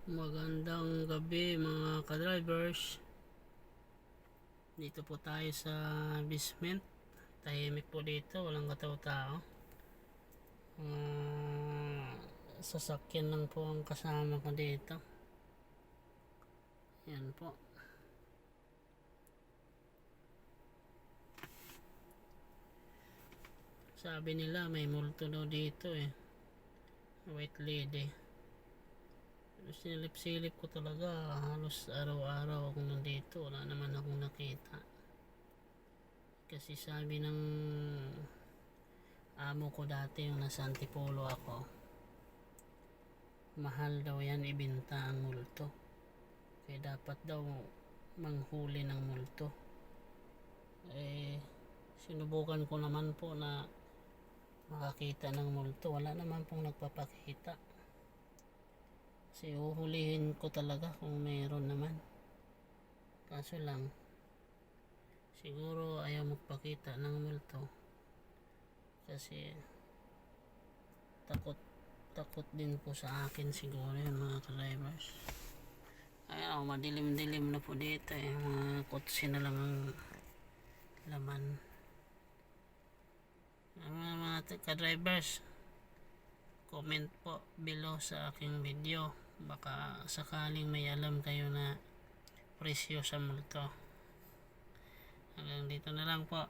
Magandang gabi mga ka-drivers. Dito po tayo sa basement. Tahimik po dito, walang kataw-tao. Sasakyan lang po ang kasama ko dito. Yan po. Sabi nila may multo daw dito White lady. Sinilip-silip ko talaga, halos araw-araw akong nandito, wala naman akong nakita. Kasi sabi ng amo ko dati, yung nasa Antipolo ako, mahal daw yan ibenta ang multo, kaya dapat daw manghuli ng multo. Sinubukan ko naman po na makakita ng multo, wala naman pong nagpapakita. Kasi uhulihin ko talaga kung mayroon naman. Kaso lang, siguro ayaw magpakita ng multo. Kasi takot din po sa akin siguro yun mga ka-drivers. Ayan, madilim-dilim na po dito mga kotse na lang ang laman. Mga ka-drivers, comment po below sa aking video. Baka sakaling may alam kayo na presyo sa multo. Hanggang dito na lang po.